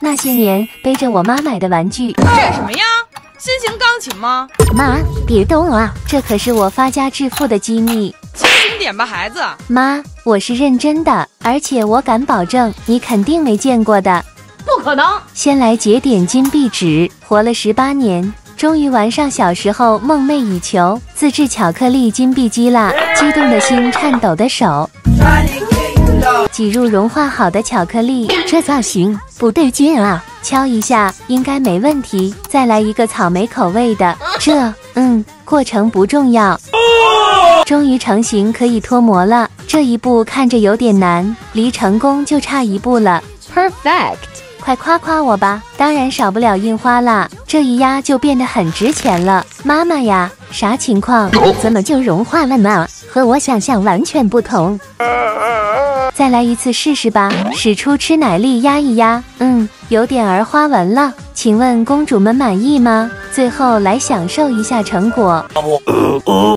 那些年背着我妈买的玩具。这是什么呀？新型钢琴吗？妈，别动啊，这可是我发家致富的机密。轻轻点吧，孩子。妈，我是认真的，而且我敢保证，你肯定没见过的。不可能。先来节点金币纸，活了18年。终于玩上小时候梦寐以求自制巧克力金币机啦！激动的心，颤抖的手，挤入融化好的巧克力，这造型不对劲啊！敲一下应该没问题。再来一个草莓口味的，过程不重要。终于成型，可以脱模了。这一步看着有点难，离成功就差一步了。Perfect！快夸夸我吧，当然少不了印花啦，这一压就变得很值钱了。妈妈呀，啥情况？怎么就融化了呢？和我想象完全不同。再来一次试试吧，使出吃奶力压一压，有点儿花纹了。请问公主们满意吗？最后来享受一下成果。